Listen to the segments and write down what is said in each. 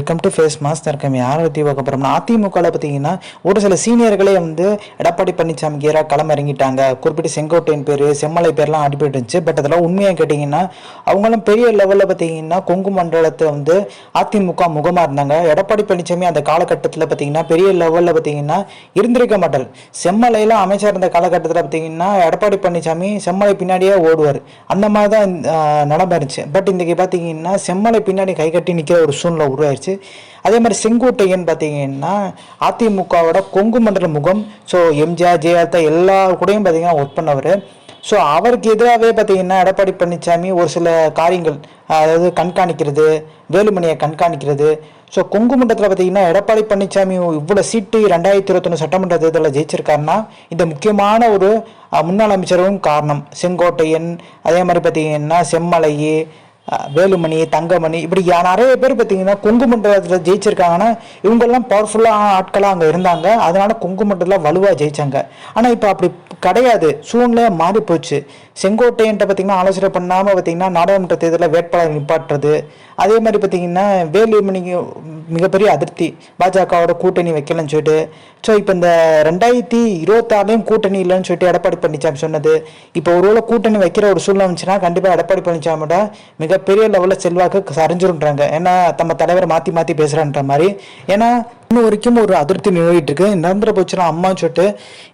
Welcome to face master இருக்கம். யாரை பற்றி பார்க்க போகிறோம்னா, அதிமுகவில் பார்த்தீங்கன்னா ஒரு சில சீனியர்களே எடப்பாடி பழனிசாமிக்கு எதிராக களம் இறங்கிட்டாங்க. குறிப்பிட்டு செங்கோட்டையன் பேர், செம்மலை பேர்லாம் அடிபட்டு இருந்துச்சு. பட் அதெல்லாம் உண்மையாக கேட்டிங்கன்னா அவங்களும் பெரிய லெவலில் பார்த்தீங்கன்னா கொங்கு மண்டலத்தை அதிமுக முகமாக இருந்தாங்க. எடப்பாடி பழனிசாமி அந்த காலகட்டத்தில் பார்த்தீங்கன்னா பெரிய லெவலில் பார்த்தீங்கன்னா இருந்திருக்க மாட்டார். செம்மலையெல்லாம் அமைச்சர் இருந்த காலகட்டத்தில் பார்த்தீங்கன்னா எடப்பாடி பழனிசாமி செம்மலை பின்னாடியே ஓடுவார். அந்த மாதிரி தான் நிலமை இருந்துச்சு. பட் இன்றைக்கி பார்த்தீங்கன்னா செம்மலை பின்னாடி கை கட்டி நிற்கிற ஒரு சூழ்நிலை உருவாயிருச்சு. அதே மாதிரி செங்கோட்டையன் பார்த்தீங்கன்னா அதிமுகவோட கொங்கு மண்டல முகம். ஸோ எம்ஜிஆர், ஜெயலலிதா எல்லா கூடயும் பார்த்தீங்கன்னா ஒர்க் பண்ணவர். ஸோ அவருக்கு எதிராகவே பார்த்தீங்கன்னா எடப்பாடி பழனிசாமி ஒரு சில காரியங்கள், அதாவது கண்காணிக்கிறது, வேலுமணியை கண்காணிக்கிறது. ஸோ கொங்கு மண்டலத்தில் பார்த்தீங்கன்னா எடப்பாடி பழனிசாமி இவ்வளோ சீட்டு 2021 சட்டமன்ற தேர்தலில் ஜெயிச்சிருக்காருன்னா இந்த முக்கியமான ஒரு முன்னாள் அமைச்சரும் காரணம். செங்கோட்டையன், அதே மாதிரி பார்த்தீங்கன்னா செம்மலை, வேலுமணி, தங்கமணி, இப்படி நிறைய பேர் பார்த்தீங்கன்னா கொங்கு மண்டலத்தில் ஜெயிச்சிருக்காங்கன்னா இவங்கெல்லாம் பவர்ஃபுல்லான ஆட்களாக அங்கே இருந்தாங்க. அதனால கொங்கு மண்டலத்தில் வலுவாக ஜெயிச்சாங்க. ஆனால் இப்போ அப்படி கிடையாது, சூழ்நிலை மாறி போச்சு. செங்கோட்டையன்ட்ட பார்த்தீங்கன்னா ஆலோசனை பண்ணாமல் பார்த்தீங்கன்னா நாடாளுமன்ற தேர்தலில் வேட்பாளர் நிப்பாட்டுறது. அதே மாதிரி பார்த்தீங்கன்னா வேலுமணிக்கு மிகப்பெரிய அதிருப்தி, பாஜகவோட கூட்டணி வைக்கலன்னு சொல்லிட்டு. ஸோ இப்போ இந்த 2026 கூட்டணி இல்லைன்னு சொல்லிட்டு எடப்பாடி பழனிசாமி சொன்னது, இப்போ ஒருவேளை கூட்டணி வைக்கிற ஒரு சூழ்நிலை வந்துச்சுன்னா கண்டிப்பாக எடப்பாடி பழனிசாமியோட மிகப்பெரிய லெவலில் செல்வாக்கு சரிஞ்சிருன்றாங்க. ஏன்னா நம்ம தலைவர் மாற்றி மாற்றி பேசுகிறான்ற மாதிரி. ஏன்னா இன்னும் வரைக்கும் ஒரு அதிருப்தி நிலவிட்டு இருக்கு. நிரந்தர பொதுச்செயலா அம்மான்னு சொல்லிட்டு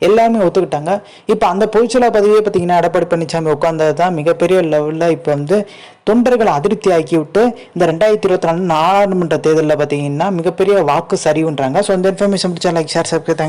எல்லாருமே ஒத்துக்கிட்டாங்க. இப்போ அந்த பொதுச்செயலா பதவியே பார்த்தீங்கன்னா எடப்பாடி பழனிசாமி உட்கார்ந்தது தான் மிகப்பெரிய லெவலில் இப்போ தொண்டர்களை அதிருப்தி ஆக்கி விட்டு இந்த 2024 நாடாளுமன்ற தேர்தலில் பார்த்தீங்கன்னா மிகப்பெரிய வாக்கு சரிவுன்றாங்க. ஸோ இந்த இன்ஃபர்மேஷன் பிடிச்சா லைக், ஷேர், சப்ஸ்கிரைப்.